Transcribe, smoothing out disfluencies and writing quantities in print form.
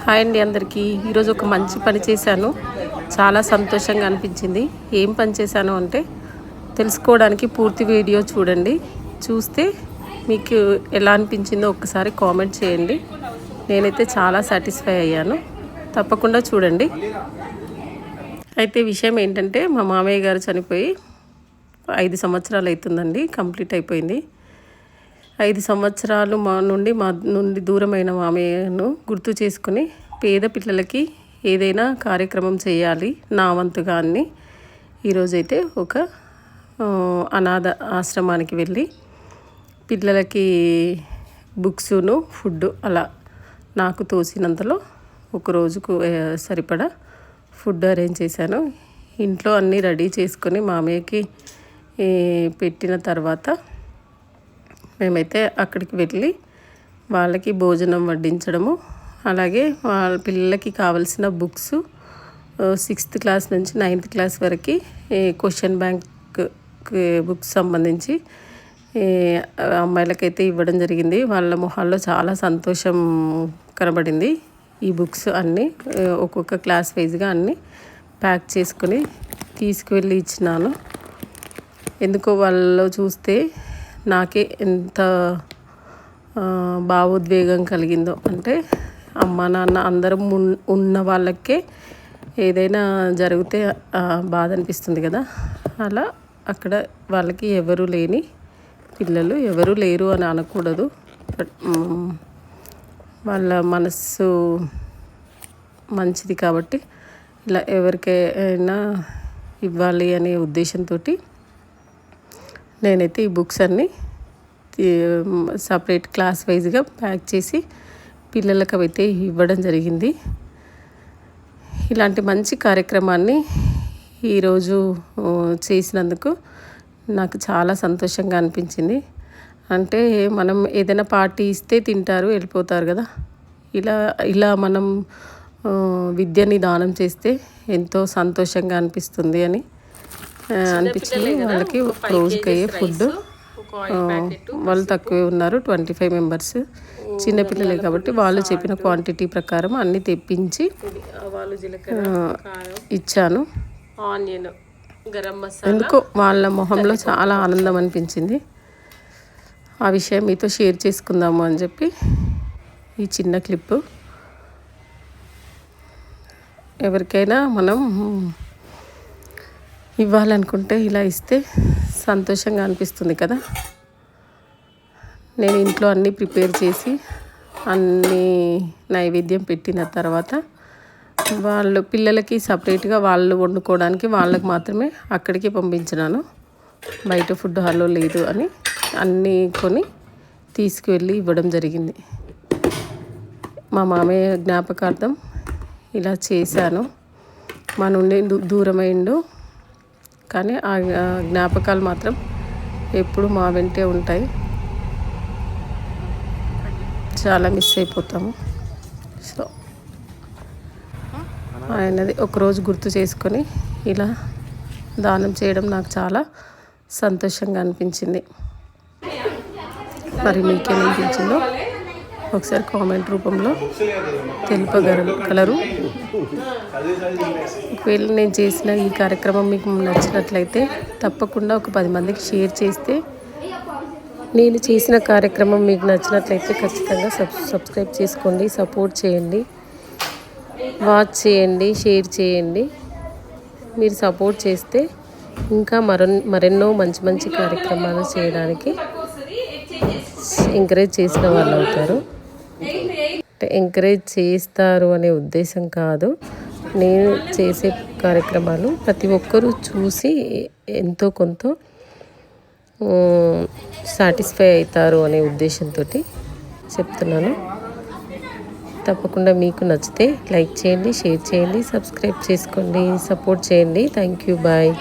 Hi అండి అందరికీ. ఈరోజు ఒక మంచి పని చేశాను. చాలా సంతోషంగా అనిపించింది. ఏం పని చేశాను అంటే తెలుసుకోవడానికి పూర్తి వీడియో చూడండి. చూస్తే మీకు ఎలా అనిపించిందో ఒక్కసారి కామెంట్ చేయండి. నేనైతే చాలా సాటిస్ఫై అయ్యాను. తప్పకుండా చూడండి. అయితే విషయం ఏంటంటే మా మామయ్య గారు చనిపోయి 5 సంవత్సరాలు అవుతుందండి. కంప్లీట్ అయిపోయింది. 5 సంవత్సరాలు మా నుండి దూరమైన మామయ్యను గుర్తు చేసుకుని పేద పిల్లలకి ఏదైనా కార్యక్రమం చేయాలి నా వంతుగా అని ఈరోజైతే ఒక అనాథ ఆశ్రమానికి వెళ్ళి పిల్లలకి బుక్స్ను ఫుడ్ అలా నాకు తోసినంతలో ఒక రోజుకు సరిపడా ఫుడ్ అరేంజ్ చేశాను. ఇంట్లో అన్నీ రెడీ చేసుకొని మామయ్యకి పెట్టిన తర్వాత మేమైతే అక్కడికి వెళ్ళి వాళ్ళకి భోజనం వడ్డించడము, అలాగే వాళ్ళ పిల్లలకి కావాల్సిన బుక్స్ 6th క్లాస్ నుంచి 9th క్లాస్ వరకు క్వశ్చన్ బ్యాంక్ బుక్స్ సంబంధించి అమ్మాయిలకైతే ఇవ్వడం జరిగింది. వాళ్ళ మొహాల్లో చాలా సంతోషం కనబడింది. ఈ బుక్స్ అన్నీ ఒక్కొక్క క్లాస్ వైజ్గా అన్నీ ప్యాక్ చేసుకొని తీసుకువెళ్ళి ఇచ్చినాను. ఎందుకో వాళ్ళలో చూస్తే నాకే ఎంత భావోద్వేగం కలిగిందో. అంటే అమ్మ నాన్న అందరం ఉన్న వాళ్ళకే ఏదైనా జరిగితే బాధ అనిపిస్తుంది కదా. అలా అక్కడ వాళ్ళకి ఎవరు లేని పిల్లలు, ఎవరు లేరు అని అనకూడదు, బట్ వాళ్ళ మనస్సు మంచిది కాబట్టి ఇలా ఎవరికైనా ఇవ్వాలి అనే ఉద్దేశంతో నేనైతే ఈ బుక్స్ అన్నీ సపరేట్ క్లాస్ వైజ్గా ప్యాక్ చేసి పిల్లలకు అయితే ఇవ్వడం జరిగింది. ఇలాంటి మంచి కార్యక్రమాన్ని ఈరోజు చేసినందుకు నాకు చాలా సంతోషంగా అనిపించింది. అంటే మనం ఏదైనా పార్టీ ఇస్తే తింటారు, వెళ్ళిపోతారు కదా. ఇలా మనం విద్యని దానం చేస్తే ఎంతో సంతోషంగా అనిపిస్తుంది అని అనిపించింది. వాళ్ళకి రోజుకి అయ్యే ఫుడ్ వాళ్ళు తక్కువే ఉన్నారు, 25 మెంబర్స్. చిన్నపిల్లలే కాబట్టి వాళ్ళు చెప్పిన క్వాంటిటీ ప్రకారం అన్నీ తెప్పించి ఇచ్చాను. ఎందుకో వాళ్ళ మొహంలో చాలా ఆనందం అనిపించింది. ఆ విషయం మీతో షేర్ చేసుకుందాము అని చెప్పి ఈ చిన్న క్లిప్పు. ఎవరికైనా మనం ఇవ్వాలనుకుంటే ఇలా ఇస్తే సంతోషంగా అనిపిస్తుంది కదా. నేను ఇంట్లో అన్నీ ప్రిపేర్ చేసి అన్నీ నైవేద్యం పెట్టిన తర్వాత వాళ్ళు పిల్లలకి సపరేట్గా వాళ్ళు వండుకోవడానికి వాళ్ళకి మాత్రమే అక్కడికి పంపించినాను. బయట ఫుడ్ హాల్లో లేదు అని అన్నీ కొని తీసుకువెళ్ళి ఇవ్వడం జరిగింది. మా మామయ్య జ్ఞాపకార్థం ఇలా చేశాను. మా నుండి దూరమైండు కానీ ఆ జ్ఞాపకాలు మాత్రం ఎప్పుడు మా వెంటే ఉంటాయి. చాలా మిస్ అయిపోతాము. సో ఆయనది ఒకరోజు గుర్తు చేసుకొని ఇలా దానం చేయడం నాకు చాలా సంతోషంగా అనిపించింది. మరి మీకేమనిపించిందో ఒకసారి కామెంట్ రూపంలో తెలుపగలరు. ఒకవేళ నేను చేసిన ఈ కార్యక్రమం మీకు నచ్చినట్లయితే తప్పకుండా ఒక 10 మందికి షేర్ చేస్తే, నేను చేసిన కార్యక్రమం మీకు నచ్చినట్లయితే ఖచ్చితంగా సబ్స్క్రైబ్ చేసుకోండి, సపోర్ట్ చేయండి, వాచ్ చేయండి, షేర్ చేయండి. మీరు సపోర్ట్ చేస్తే ఇంకా మరెన్నో మంచి కార్యక్రమాలు చేయడానికి ఎంకరేజ్ చేసిన వాళ్ళు అవుతారు. ఎంకరేజ్ చేస్తారు అనే ఉద్దేశం కాదు. నేను చేసే కార్యక్రమాలు ప్రతి ఒక్కరూ చూసి ఎంతో కొంత సాటిస్ఫై అవుతారు అనే ఉద్దేశంతో చెప్తున్నాను. తప్పకుండా మీకు నచ్చితే లైక్ చేయండి, షేర్ చేయండి, సబ్స్క్రైబ్ చేసుకోండి, సపోర్ట్ చేయండి. Thank you. బాయ్.